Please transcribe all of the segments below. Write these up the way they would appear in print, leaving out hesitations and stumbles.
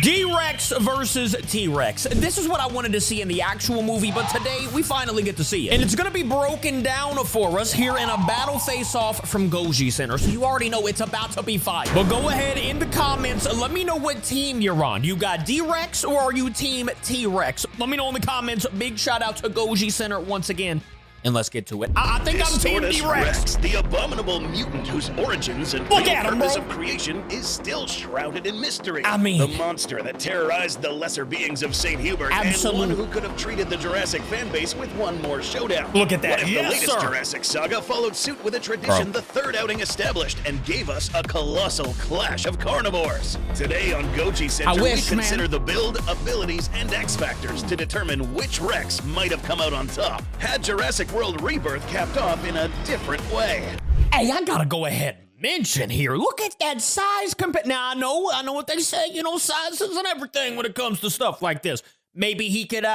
D-Rex versus T-Rex. This is what I wanted to see in the actual movie, but today we finally get to see it. And it's gonna be broken down for us here in a battle face-off from Goji Center. So you already know it's about to be fire. But go ahead in the comments, let me know what team you're on. You got D-Rex or are you team T-Rex? Let me know in the comments. Big shout out to Goji Center once again. And let's get to it. I think I'm Team D-Rex. The abominable mutant whose origins and purpose of creation is still shrouded in mystery. I mean, the monster that terrorized the lesser beings of St. Hubert, and one who could have treated the Jurassic fanbase with one more showdown. Look at that. What if the latest Jurassic saga followed suit with a tradition the third outing established and gave us a colossal clash of carnivores? Today on Goji Center, we consider the build, abilities, and X factors to determine which Rex might have come out on top. Had Jurassic World Rebirth capped off in a different way. Hey, I gotta go ahead and mention here. Look at that size Now, I know what they say, you know, size isn't everything when it comes to stuff like this. Maybe he could,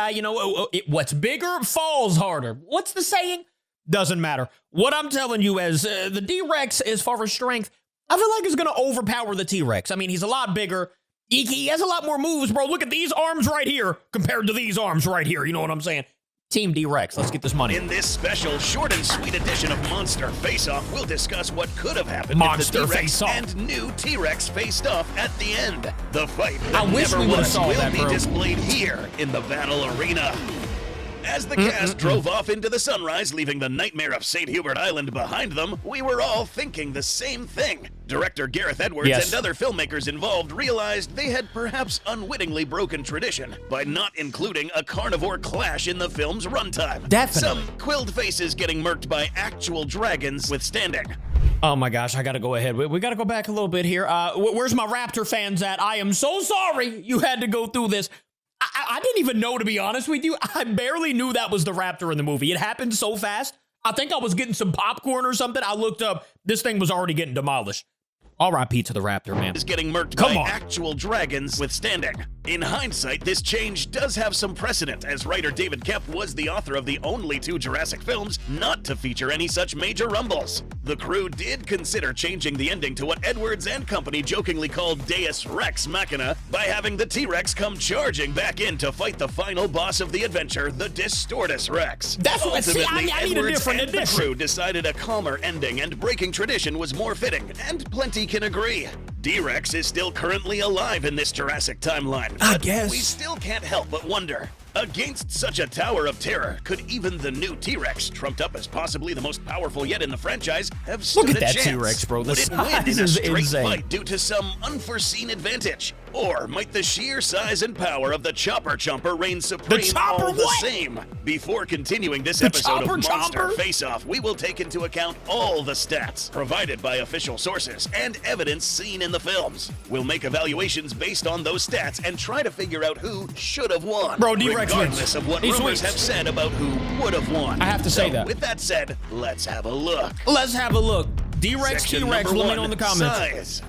what's bigger falls harder. What's the saying? Doesn't matter. What I'm telling you is the D-Rex, as far as strength, I feel like he's gonna overpower the T-Rex. I mean, he's a lot bigger. He has a lot more moves, bro. Look at these arms right here compared to these arms right here. You know what I'm saying? Team D-Rex, let's get this money. In this special short and sweet edition of Monster Face-Off, we'll discuss what could have happened Monster if the Face Off and new T-Rex faced off at the end. The fight I wish we would have saw will that, be displayed here in the battle arena. As the cast drove off into the sunrise, leaving the nightmare of St. Hubert Island behind them, we were all thinking the same thing. Director Gareth Edwards and other filmmakers involved realized they had perhaps unwittingly broken tradition by not including a carnivore clash in the film's runtime. Definitely. Some quilled faces getting murked by actual dragons withstanding. Oh my gosh, I gotta go ahead. We gotta go back a little bit here. Where's my Raptor fans at? I am so sorry you had to go through this. I didn't even know, to be honest with you. I barely knew that was the Raptor in the movie. It happened so fast. I think I was getting some popcorn or something. I looked up. This thing was already getting demolished. R.I.P. to the Raptor, man. Is getting murked by actual dragons withstanding. In hindsight, this change does have some precedent, as writer David Koepp was the author of the only 2 Jurassic films not to feature any such major rumbles. The crew did consider changing the ending to what Edwards and company jokingly called Deus Rex Machina by having the T-Rex come charging back in to fight the final boss of the adventure, the Distortus Rex. That's what I need a different edition. The crew decided a calmer ending and breaking tradition was more fitting, and plenty can agree. D-Rex is still currently alive in this Jurassic timeline. I guess. We still can't help but wonder, against such a tower of terror, could even the new T-Rex, trumped up as possibly the most powerful yet in the franchise, have stood a chance? Look at that T-Rex, bro. Would it win in a straight fight due to some unforeseen advantage? Or might the sheer size and power of the Chopper Chomper reign supreme all the same? Before continuing this episode of Monster Face-Off, we will take into account all the stats provided by official sources and evidence seen in the films. We'll make evaluations based on those stats and try to figure out who should have won. Bro, D-Rex regardless of what rumors have said about who would have won. I have to say that. With that said, let's have a look. Let's have a look. D-Rex, T-Rex, let me know in the comments. Size.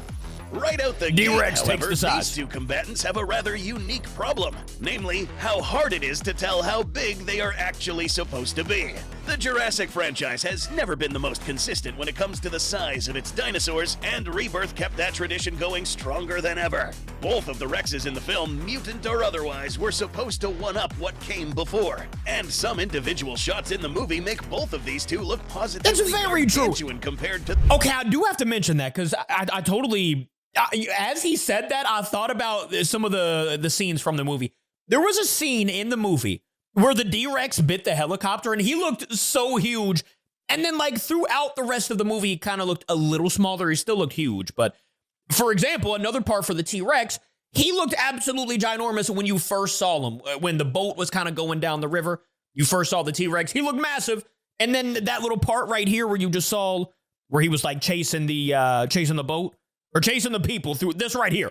Right out the D-Rex gate, however, takes the size. These 2 combatants have a rather unique problem, namely how hard it is to tell how big they are actually supposed to be. The Jurassic franchise has never been the most consistent when it comes to the size of its dinosaurs, and Rebirth kept that tradition going stronger than ever. Both of the Rexes in the film, mutant or otherwise, were supposed to one-up what came before, and some individual shots in the movie make both of these 2 look positively gargantuan compared to... Okay, I do have to mention that, because I totally... as he said that, I thought about some of the scenes from the movie. There was a scene in the movie where the D-Rex bit the helicopter and he looked so huge. And then like throughout the rest of the movie, he kind of looked a little smaller. He still looked huge. But for example, another part for the T-Rex, he looked absolutely ginormous when you first saw him. When the boat was kind of going down the river, you first saw the T-Rex. He looked massive. And then that little part right here where you just saw where he was like chasing the boat. Or chasing the people through this right here.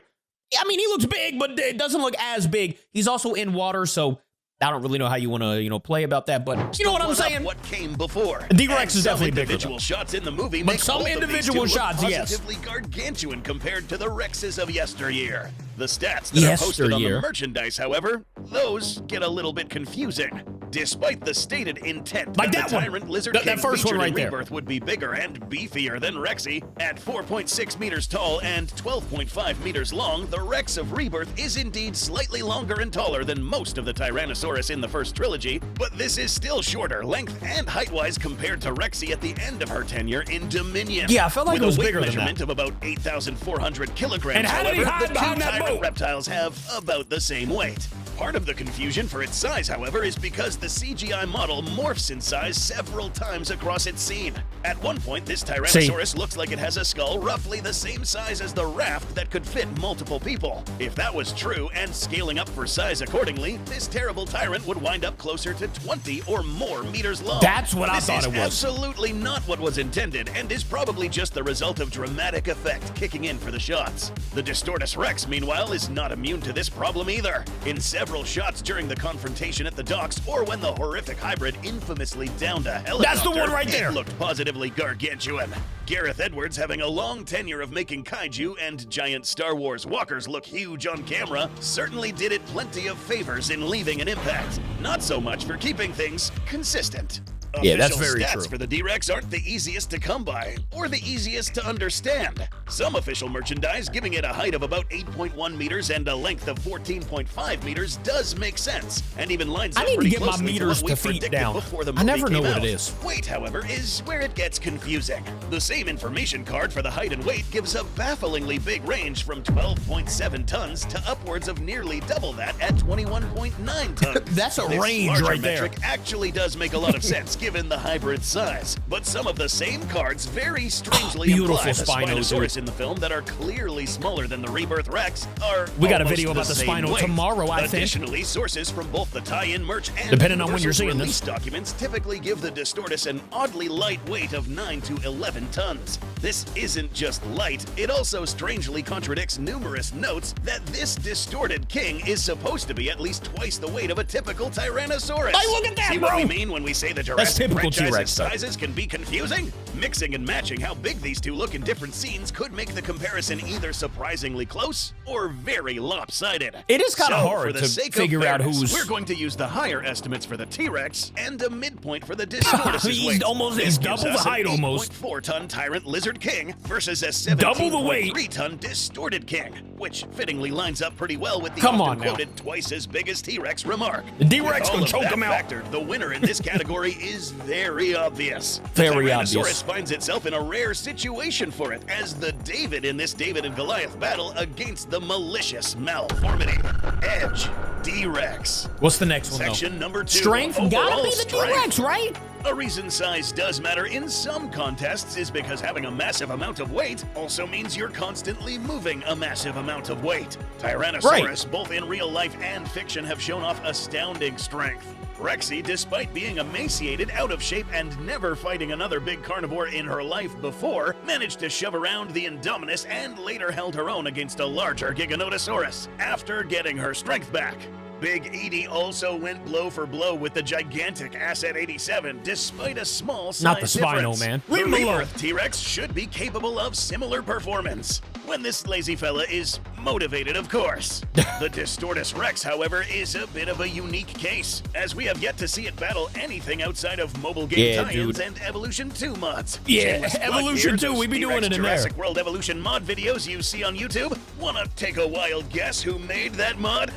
I mean, he looks big, but it doesn't look as big. He's also in water, so I don't really know how you want to, play about that, but you know what I'm saying? What came before? D-Rex is definitely bigger. Individual shots in the movie, but some individual shots, positively gargantuan compared to the Rexes of yesteryear. The stats that are posted on the merchandise, however, those get a little bit confusing. Despite the stated intent Like that that the one. Tyrant Lizard King That first one featured right in there. Rebirth would be bigger and beefier than Rexy. At 4.6 meters tall and 12.5 meters long, the Rex of Rebirth is indeed slightly longer and taller than most of the Tyrannosaurus in the first trilogy, but this is still shorter, length and height-wise compared to Rexy at the end of her tenure in Dominion. Yeah, I felt like With it was a weight bigger than measurement that. of about 8,400 kilograms, And how did he however, hide the behind two that Tyrant boat? reptiles have about the same weight. Part of the confusion for its size, however, is because the CGI model morphs in size several times across its scene. At one point, this Tyrannosaurus looks like it has a skull roughly the same size as the raft that could fit multiple people. If that was true, and scaling up for size accordingly, this terrible tyrant would wind up closer to 20 or more meters long. That's what I This thought is it was. absolutely not what was intended, and is probably just the result of dramatic effect kicking in for the shots. The Distortus Rex, meanwhile, is not immune to this problem either. In several shots during the confrontation at the docks, or when the horrific hybrid infamously downed a helicopter, That's the one right there. it looked positively gargantuan. Gareth Edwards, having a long tenure of making kaiju and giant Star Wars walkers look huge on camera, certainly did it plenty of favors in leaving an impact. Not so much for keeping things consistent. Yeah, that's Official very stats true. for the D-Rex aren't the easiest to come by, or the easiest to understand. Some official merchandise giving it a height of about 8.1 meters and a length of 14.5 meters does make sense, and even lines I up need to pretty get my closely meters what we to feet predicted down. before the I movie never know came what out. it is. Weight, however, is where it gets confusing. The same information card for the height and weight gives a bafflingly big range from 12.7 tons to upwards of nearly double that at 21.9 tons. That's a This range larger right there. metric actually does make a lot of sense given the hybrid size, but some of the same cards very strangely Beautiful imply the Spino, Spinosaurus dude. in the film that are clearly smaller than the Rebirth Rex are We got a almost video about the same Spino weight. tomorrow, I think. Additionally, sources from both the tie-in merch and Depending on when you're Universal's seeing release this. documents typically give the Distortus an oddly light weight of 9 to 11 tons. This isn't just light, it also strangely contradicts numerous notes that this distorted king is supposed to be at least twice the weight of a typical Tyrannosaurus. Hey, look at that, See bro! what we mean when we say the Jurassic typical franchise's T-Rex stuff. sizes can be confusing? Mixing and matching how big these two look in different scenes could make the comparison either surprisingly close or very lopsided. It is kinda So, hard for the to sake of figure out fairness, who's- We're going to use the higher estimates for the T-Rex and a midpoint for the Distortus' He's weight. almost- This he's gives double the us an height almost. 8.4-ton Tyrant Lizard King versus a Double the weight. 17.3-ton Distorted King, which fittingly lines up pretty well with the Come often on now. quoted twice as big as T-Rex remark. The D-Rex With all gonna of choke that him out. factored, the winner in this category is very obvious. Very the obvious. Tyrannosaurus finds itself in a rare situation for it as the David in this David and Goliath battle against the malicious malformity. Edge, D-Rex. What's the next one, though? Section number 2. Strength? Gotta overall be the strength. D-Rex, right? A reason size does matter in some contests is because having a massive amount of weight also means you're constantly moving a massive amount of weight. Tyrannosaurus, both in real life and fiction, have shown off astounding strength. Rexy, despite being emaciated, out of shape, and never fighting another big carnivore in her life before, managed to shove around the Indominus and later held her own against a larger Giganotosaurus after getting her strength back. Big Edie also went blow for blow with the gigantic Asset 87, despite a small size Not the Spino, difference. man. The Leave him alone. Rebirth T-Rex should be capable of similar performance. When this lazy fella is motivated, of course. The Distortus Rex, however, is a bit of a unique case, as we have yet to see it battle anything outside of mobile game Yeah, tie-ins dude. and Evolution 2 mods. Yeah, Shameless plug Evolution here, 2, those we be doing T-Rex it in there. Jurassic World Evolution mod videos you see on YouTube. Wanna take a wild guess who made that mod?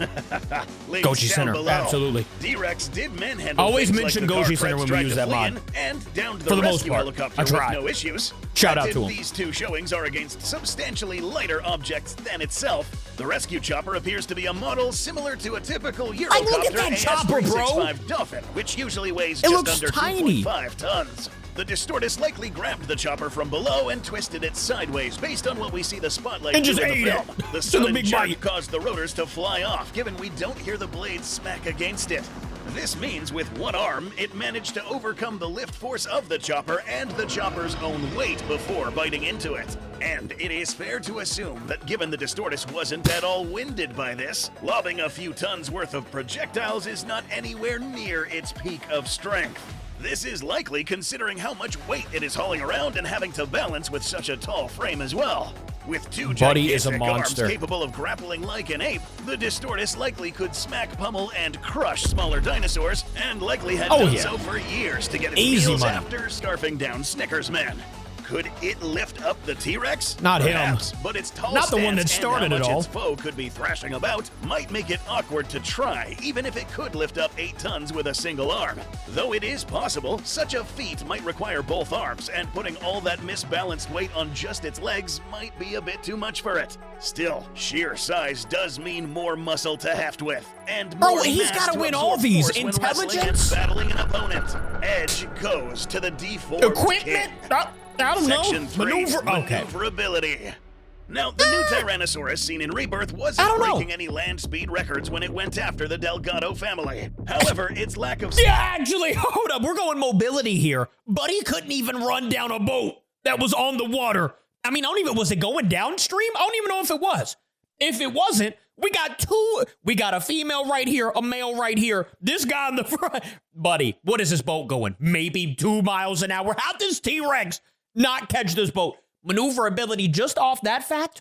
Links Goji down Center, below. absolutely. D-Rex did manhandle Always things mention like the car Goji Center Krebs when we tried use to that flee mod. in, and downed the For the most rescue part. helicopter I with tried. no issues. Shout out Granted, to him. These two showings are against substantially lighter objects than itself. The rescue chopper appears to be a model similar to a typical Eurocopter Hey, look at that chopper, bro. AS365 Dolphin, which usually weighs It just looks under tiny. 2.5 tons. The Distortus likely grabbed the chopper from below and twisted it sideways based on what we see the spotlight And do just in the ate film. it. The Took a sudden big jerk bite. caused the rotors to fly off, given we don't hear the blades smack against it. This means with one arm, it managed to overcome the lift force of the chopper and the chopper's own weight before biting into it. And it is fair to assume that given the Distortus wasn't at all winded by this, lobbing a few tons worth of projectiles is not anywhere near its peak of strength. This is likely considering how much weight it is hauling around and having to balance with such a tall frame as well. With two Buddy is a gigantic arms monster. capable of grappling like an ape, the Distortus likely could smack, pummel, and crush smaller dinosaurs, and likely had done so for years to get its Easy meals money. after scarfing down Snickers Men. Could it lift up the T-Rex? Not Perhaps, him. But its tall Not the one that stance started and how it much all. its foe could be thrashing about might make it awkward to try, even if it could lift up 8 tons with a single arm. Though it is possible, such a feat might require both arms, and putting all that misbalanced weight on just its legs might be a bit too much for it. Still, sheer size does mean more muscle to heft with, and more he's mass gotta to win absorb all these. force when wrestling and Intelligence? battling an opponent. Edge goes to the deformed Equipment? kid. I don't Section know. 3, Okay. maneuverability. Now, the new Tyrannosaurus seen in Rebirth I wasn't don't know. breaking any land speed records when it went after the Delgado family. However, its lack of Yeah, actually, hold up. We're going mobility here. Buddy couldn't even run down a boat that was on the water. I mean, was it going downstream? I don't even know if it was. If it wasn't, we got two. We got a female right here, a male right here. This guy in the front. Buddy, what is this boat going? Maybe 2 miles an hour. How does T-Rex not catch this boat? Maneuverability, just off that fact,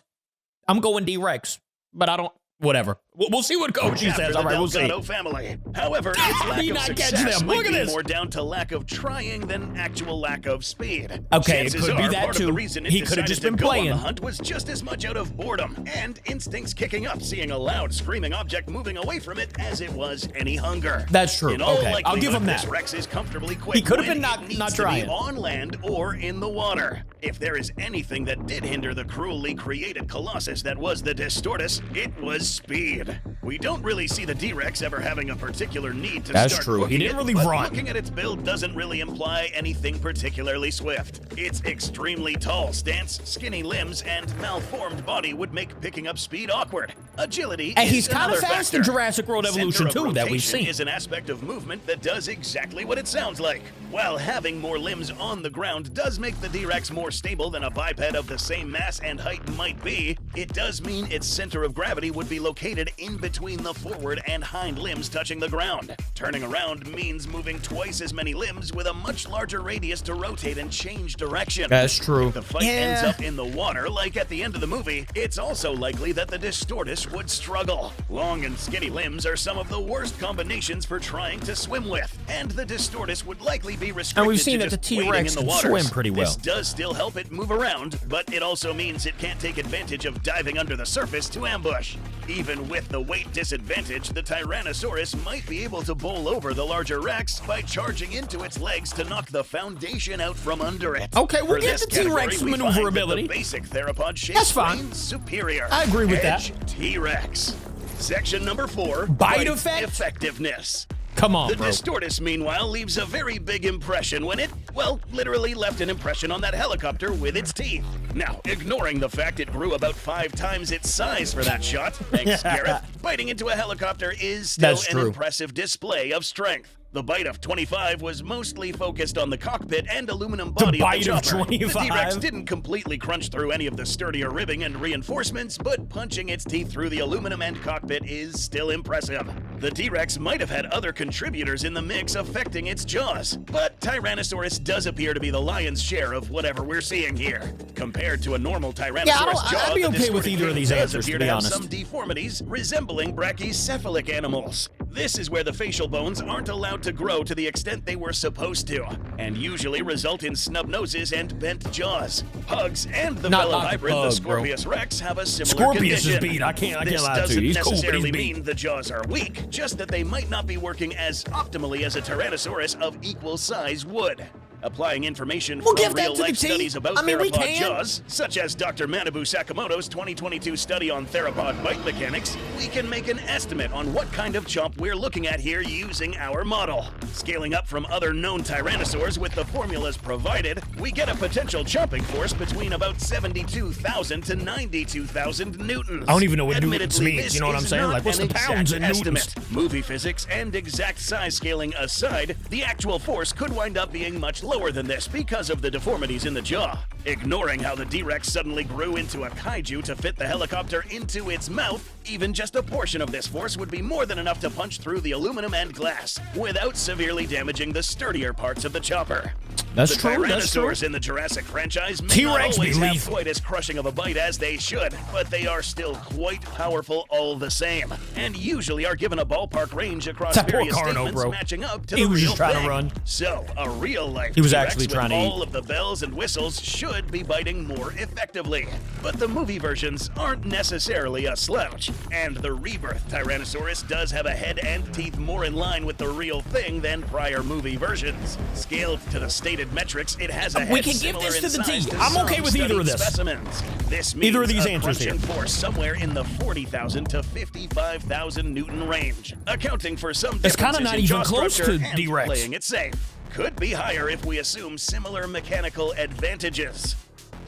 I'm going D-Rex. But I don't, whatever. We'll see what Koji says. All right, we'll see. Delgado family. However, its lack Did of not catch success them. might Look at be this. more down to lack of trying than actual lack of speed. Okay, Chances it could be are that part of the too. reason it He could have decided just to been go on playing. the hunt was just as much out of boredom and instincts kicking up, seeing a loud screaming object moving away from it as it was any hunger. That's true. In all Okay, I'll give him likelihood, this that. Rex is comfortably quick. He could have when been it needs not to trying. be on land or in the water. If there is anything that did hinder the cruelly created colossus that was the Distortus, it was speed. We don't really see the D-Rex ever having a particular need to That's start true. He booking didn't it, really but run. Looking at its build doesn't really imply anything particularly swift. Its extremely tall stance, skinny limbs, and malformed body would make picking up speed awkward. Agility And is he's kind of another fast factor. in Jurassic World Evolution Center of too, that we've rotation seen. is an aspect of movement that does exactly what it sounds like. While having more limbs on the ground does make the D-Rex more stable than a biped of the same mass and height might be, it does mean its center of gravity would be located in between the forward and hind limbs touching the ground. Turning around means moving twice as many limbs with a much larger radius to rotate and change direction. That's true. If the fight ends up in the water, like at the end of the movie, it's also likely that the Distortus would struggle. Long and skinny limbs are some of the worst combinations for trying to swim with, and the Distortus would likely be restricted And we've seen to that the just wading T-Rex in the can waters. swim pretty well. This does still help it move around, but it also means it can't take advantage of diving under the surface to ambush. Even with the weight disadvantage, the Tyrannosaurus might be able to bowl over the larger Rex by charging into its legs to knock the foundation out from under it. Okay, we'll For get this the T-Rex category, we find that maneuverability. The basic theropod shape That's fine. reigns superior. I agree with that. Edge T-Rex. Section number 4. Bite effect? Effectiveness. Come on, The bro. Distortus, meanwhile, leaves a very big impression when it, well, literally left an impression on that helicopter with its teeth. Now, ignoring the fact it grew about 5 times its size for that shot, thanks, Garrett, biting into a helicopter is still That's an true. impressive display of strength. The bite of 25 was mostly focused on the cockpit and aluminum body bite of of the chopper. 25? The T-Rex didn't completely crunch through any of the sturdier ribbing and reinforcements, but punching its teeth through the aluminum and cockpit is still impressive. The T-Rex might have had other contributors in the mix affecting its jaws, but Tyrannosaurus does appear to be the lion's share of whatever we're seeing here. Compared to a normal Tyrannosaurus jaw, I'd be the okay with distorted either of king these does answers, appear to be have honest. some deformities resembling brachycephalic animals. This is where the facial bones aren't allowed to grow to the extent they were supposed to, and usually result in snub noses and bent jaws. Pugs and the Not fellow the hybrid, pug, the Scorpius Rex, have a similar Scorpius is condition. beat. I can't This lie to doesn't you. He's cool, but he's necessarily beat. mean the jaws are weak, just that they might not be working as optimally as a Tyrannosaurus of equal size would. Applying information We'll from give that to the real-life T. studies about I mean, we theropod can. jaws, such as Dr. Manabu Sakamoto's 2022 study on theropod bite mechanics, we can make an estimate on what kind of chomp we're looking at here using our model. Scaling up from other known tyrannosaurs with the formulas provided, we get a potential chomping force between about 72,000 to 92,000 newtons. I don't even know what newtons Admittedly, means, this you know what I'm is saying? not Like, what's an the pounds exact in newtons? estimate. Movie physics and exact size scaling aside, the actual force could wind up being much lower than this because of the deformities in the jaw. Ignoring how the D-Rex suddenly grew into a kaiju to fit the helicopter into its mouth, even just a portion of this force would be more than enough to punch through the aluminum and glass without severely damaging the sturdier parts of the chopper. That's the true. That's true. Tyrannosaurs in the Jurassic franchise may not T-Rex always be have lethal. quite as crushing of a bite as they should, but they are still quite powerful all the same, and usually are given a ballpark range across That poor various Carno, statements bro. matching up to He the was real just trying to thing. run. So, a real-life He was T-Rex actually with trying to all eat. of the bells and whistles should be biting more effectively. But the movie versions aren't necessarily a slouch, and the rebirth Tyrannosaurus does have a head and teeth more in line with the real thing than prior movie versions. Scaled to the stated metrics, it has a head We can give similar this in to the size T. to I'm okay some with either studied of this. specimens. This means Either of these a answers here. crunching force somewhere in the 40,000 to 55,000 Newton range, accounting for some It's kinda differences not in even jaw close structure to and D-Rex. playing it safe. Could be higher if we assume similar mechanical advantages.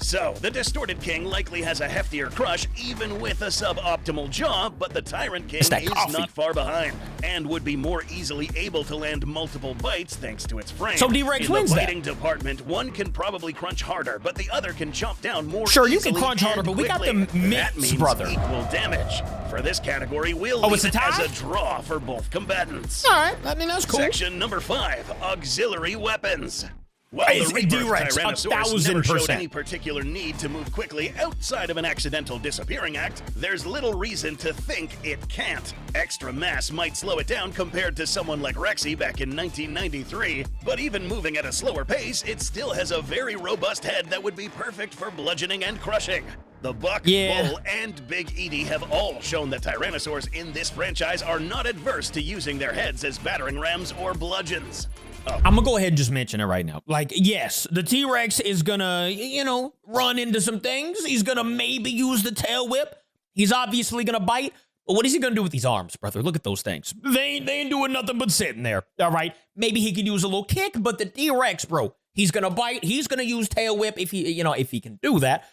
So, the Distorted King likely has a heftier crush, even with a suboptimal jaw, but the Tyrant King that is coffee. not far behind, and would be more easily able to land multiple bites thanks to its frame. So D-Rex In wins the that. biting department, one can probably crunch harder, but the other can chomp down more Sure, you easily can crunch harder, and but we got quickly. the mitts, That means brother. equal damage. For this category, we'll Oh, leave it's a it as tie? a draw for both combatants. All right, I mean, that's cool. Section number 5, auxiliary weapons. While It's the rebirth D-Rex, Tyrannosaurus never showed 1000%. any particular need to move quickly outside of an accidental disappearing act, there's little reason to think it can't. Extra mass might slow it down compared to someone like Rexy back in 1993, but even moving at a slower pace, it still has a very robust head that would be perfect for bludgeoning and crushing. The Buck, Yeah. Bull, and Big Edie have all shown that Tyrannosaurs in this franchise are not adverse to using their heads as battering rams or bludgeons. I'm gonna go ahead and just mention it right now. Like, yes, the T-Rex is gonna, run into some things. He's gonna maybe use the tail whip. He's obviously gonna bite. But what is he gonna do with these arms, brother? Look at those things. They ain't doing nothing but sitting there. All right. Maybe he could use a little kick, but the T-Rex, bro, he's gonna bite. He's gonna use tail whip if he can do that.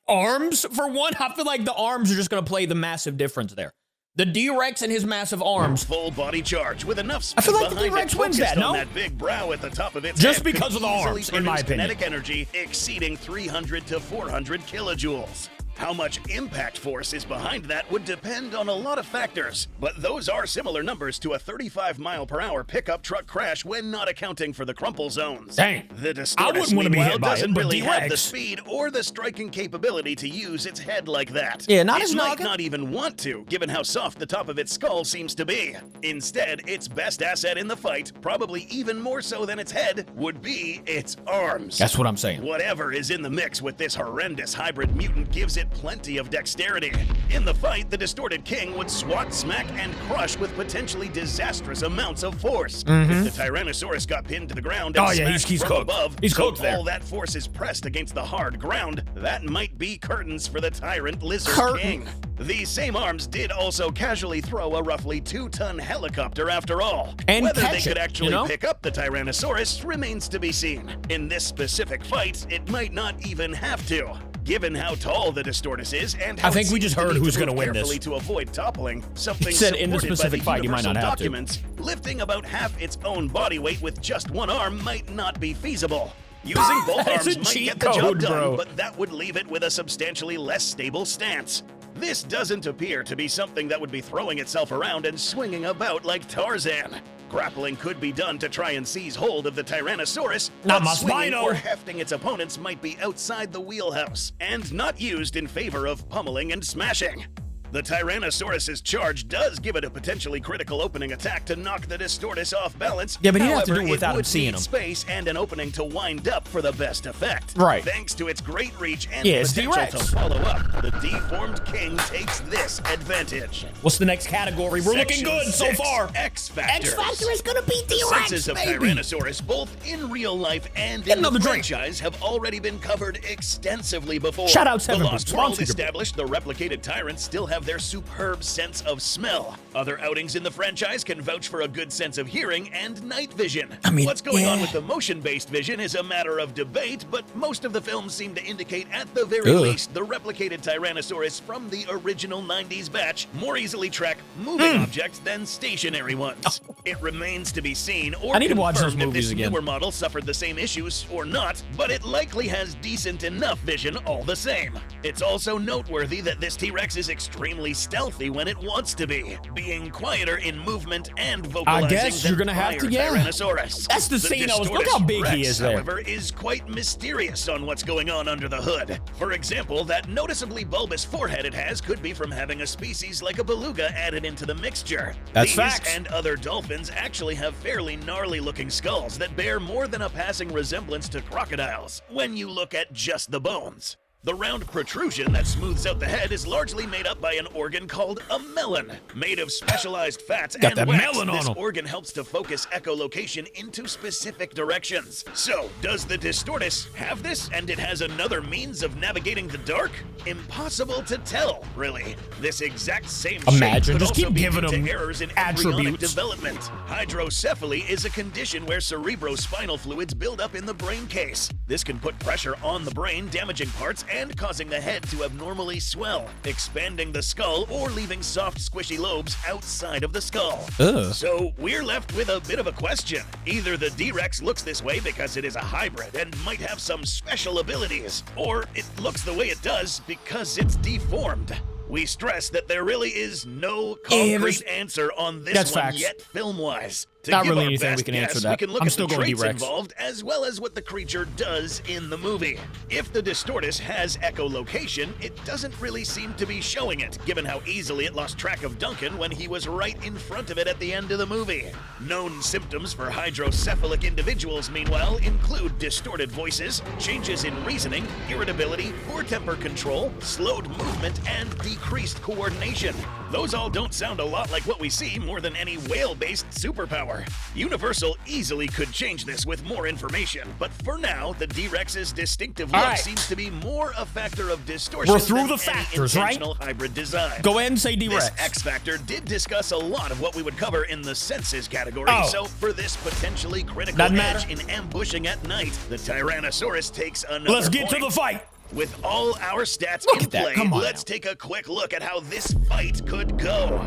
Arms for one. I feel like the arms are just gonna play the massive difference there. The D-Rex and his massive arms. Full body charge with enough speed I feel like the behind T-Rex it wins focused that, on no? that big brow at the top of its Just head because could of the easily arms, in my produce opinion. kinetic energy exceeding 300 to 400 kilojoules. How much impact force is behind that would depend on a lot of factors, but those are similar numbers to a 35-mile-per-hour pickup truck crash when not accounting for the crumple zones. Dang. The I wouldn't Distortus, wanna be meanwhile, hit by it, doesn't but really have the D-Rex. speed or the striking capability to use its head like that. Yeah, not it as might noggin. not even want to, given how soft the top of its skull seems to be. Instead, its best asset in the fight, probably even more so than its head, would be its arms. That's what I'm saying. Whatever is in the mix with this horrendous hybrid mutant gives it plenty of dexterity. In the fight, the Distorted King would swat, smack, and crush with potentially disastrous amounts of force. If the Tyrannosaurus got pinned to the ground and Oh, yeah, smashed he's from cooked. above, He's so cooked there. all that force is pressed against the hard ground, that might be curtains for the Tyrant Lizard Curtain. King. These same arms did also casually throw a roughly 2-ton helicopter after all. And Whether they catch could it, actually pick up the Tyrannosaurus remains to be seen. In this specific fight, it might not even have to. Given how tall the Distortus is and how I think it we just seems to heard need who's to gonna move win this. carefully to avoid toppling, something He said in the supported by specific the fight, he might not universal have to. documents, lifting about half its own body weight with just one arm might not be feasible. Using both That is a arms might cheat get the job code, done, bro. but that would leave it with a substantially less stable stance. This doesn't appear to be something that would be throwing itself around and swinging about like Tarzan. Grappling could be done to try and seize hold of the Tyrannosaurus, Not but my swinging Spino. or hefting its opponents might be outside the wheelhouse and not used in favor of pummeling and smashing. The Tyrannosaurus's charge does give it a potentially critical opening attack to knock the Distortus off balance. Yeah, but he'd have to However, do it without him would seeing need him. space and an opening to wind up for the best effect. Right. Thanks to its great reach and Yeah, it's potential D-Rex. to follow up, the deformed king takes this advantage. What's the next category? We're looking Section good so 6, far. X Factors. X Factor is gonna be The T-Rex, senses of baby. Tyrannosaurus, both in real life and Get in the another drink. franchise, have already been covered extensively before. Shout out The Seven Lost Boots, World sponsored. established the replicated tyrants still have have their superb sense of smell. Other outings in the franchise can vouch for a good sense of hearing and night vision. I mean, what's going on with the motion-based vision is a matter of debate, but most of the films seem to indicate at the very least the replicated Tyrannosaurus from the original 90s batch more easily track moving objects than stationary ones. It remains to be seen or I need to watch those confirmed if movies this again. newer model suffered the same issues or not, but it likely has decent enough vision all the same. It's also noteworthy that this T-Rex is extremely stealthy when it wants to be, being quieter in movement and vocalizing I guess than you're gonna have to, prior Tyrannosaurus. That's the scene I was. Look how big he is there. However, is quite mysterious on what's going on under the hood. For example, that noticeably bulbous forehead it has could be from having a species like a beluga added into the mixture. That's These facts. and other dolphins actually have fairly gnarly-looking skulls that bear more than a passing resemblance to crocodiles when you look at just the bones. The round protrusion that smooths out the head is largely made up by an organ called a melon. Made of specialized fats Got and that wax, melon on this 'em. organ helps to focus echolocation into specific directions. So, does the Distortus have this and it has another means of navigating the dark? Impossible to tell, really. This exact same Imagine, shape could just also keep be giving due to them errors in embryonic attributes. development. Hydrocephaly is a condition where cerebrospinal fluids build up in the brain case. This can put pressure on the brain, damaging parts and causing the head to abnormally swell, expanding the skull or leaving soft, squishy lobes outside of the skull. Ugh. So we're left with a bit of a question. Either the D-Rex looks this way because it is a hybrid and might have some special abilities, or it looks the way it does because it's deformed. We stress that there really is no concrete answer on this That's one facts. yet, film-wise. To Not give really our anything we best can answer guess, that. We can look I'm at still the going traits D-Rex. involved as well as what the creature does in the movie. If the Distortus has echolocation, it doesn't really seem to be showing it, given how easily it lost track of Duncan when he was right in front of it at the end of the movie. Known symptoms for hydrocephalic individuals, meanwhile, include distorted voices, changes in reasoning, irritability, poor temper control, slowed movement, and decreased coordination. Those all don't sound a lot like what we see more than any whale-based superpower. Universal easily could change this with more information, but for now, the D-Rex's distinctive look right. seems to be more a factor of distortion We're through than the any factors, right? intentional hybrid design. Go ahead and say D-Rex. This X Factor did discuss a lot of what we would cover in the senses category, Oh. so for this potentially critical Doesn't edge matter. in ambushing at night, the Tyrannosaurus takes another Let's get to point. the fight. With all our stats Look in at that. play, Come on let's now. take a quick look at how this fight could go.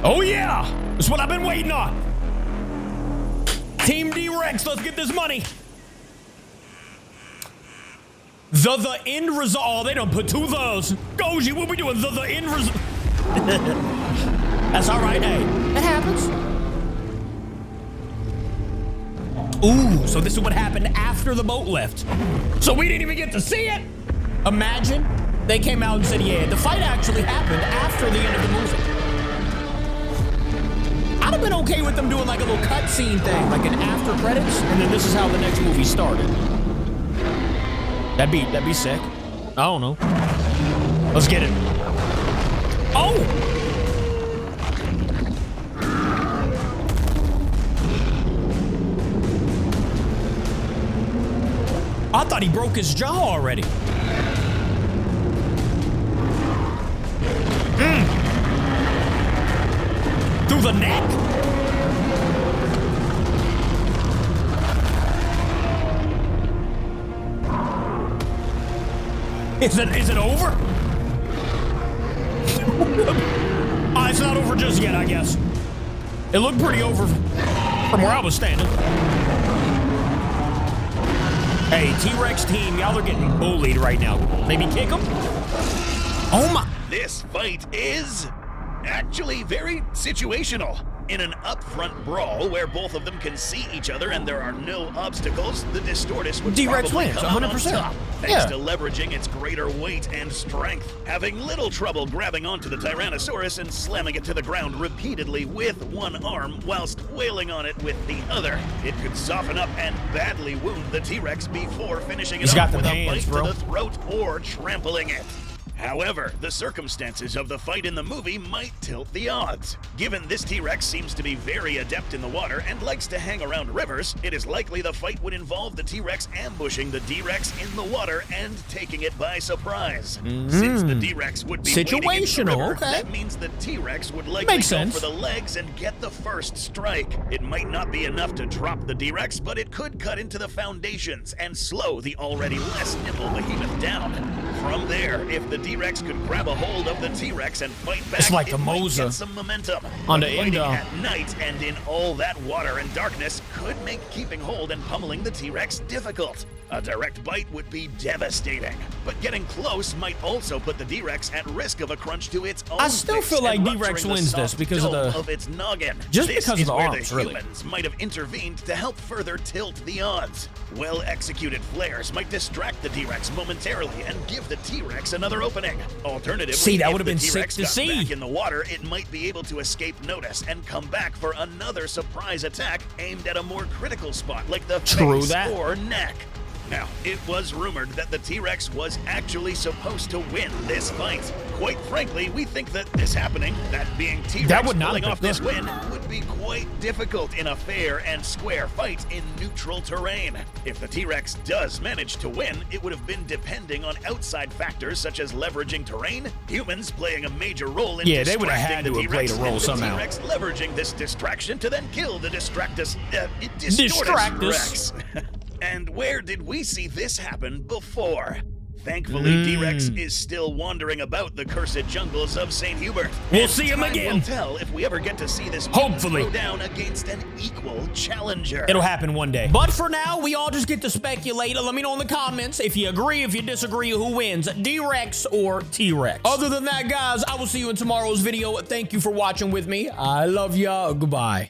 Oh yeah, that's what I've been waiting on. Team D-Rex, let's get this money. The end result. Oh, they don't put two of those. Goji, what we doing? The end result. That's all right. Hey, it happens. Ooh, so this is what happened after the boat left. So we didn't even get to see it. Imagine they came out and said, yeah, the fight actually happened after the end of the movie. I'd have been okay with them doing like a little cutscene thing, like an after credits, and then this is how the next movie started. That'd be sick. I don't know. Let's get it. Oh! I thought he broke his jaw already. Through the neck? Is it over? It's not over just yet, I guess. It looked pretty over from where I was standing. Hey, T-Rex team, y'all are getting bullied right now. Maybe kick them? Oh my. This fight is actually very situational. In an upfront brawl where both of them can see each other and there are no obstacles, the Distortus would D-Rex probably wins, come out on 100%. top, thanks Yeah. to leveraging its greater weight and strength, having little trouble grabbing onto the Tyrannosaurus and slamming it to the ground repeatedly with one arm whilst wailing on it with the other. It could soften up and badly wound the T-Rex before finishing it He's got off the with hands, a bite bro. to the throat or trampling it. However, the circumstances of the fight in the movie might tilt the odds. Given this T-Rex seems to be very adept in the water and likes to hang around rivers, it is likely the fight would involve the T-Rex ambushing the D-Rex in the water and taking it by surprise. Since the D-Rex would be situational, waiting in the river, okay. that means the T-Rex would likely Makes go sense. for the legs and get the first strike. It might not be enough to drop the D-Rex, but it could cut into the foundations and slow the already less nimble behemoth down. From there, if the D-Rex could grab a hold of the T-Rex and fight back, It's like it the might Mosa get some momentum. on But the fighting end, at night and in all that water and darkness could make keeping hold and pummeling the T-Rex difficult. A direct bite would be devastating, but getting close might also put the D-Rex at risk of a crunch to its own I still face feel like and D-Rex rupturing the wins this soft because of dome the- its noggin. Just This because of is the where arms, the really. humans might have intervened to help further tilt the odds. Well-executed flares might distract the D-Rex momentarily and give the T-Rex another opening. Alternatively, See, that if would've the been sick T-Rex to got see. back in the water, it might be able to escape notice and come back for another surprise attack aimed at a more critical spot like the True face that. or neck. Now, it was rumored that the T-Rex was actually supposed to win this fight. Quite frankly, we think that this happening, that being T-Rex That would not pulling have off been this good. win, would be quite difficult in a fair and square fight in neutral terrain. If the T-Rex does manage to win, it would have been depending on outside factors such as leveraging terrain, humans playing a major role in Yeah, they would have distracting had the to have played a T-Rex, role and the somehow. T-Rex leveraging this distraction to then kill the distorted Distractus. Rex. And where did we see this happen before? Thankfully, D-Rex is still wandering about the cursed jungles of St. Hubert. We'll And see him time again. will tell if we ever get to see this Hopefully. throw down against an equal challenger. It'll happen one day. But for now, we all just get to speculate. Let me know in the comments if you agree, if you disagree, who wins, D-Rex or T-Rex. Other than that, guys, I will see you in tomorrow's video. Thank you for watching with me. I love ya. Goodbye.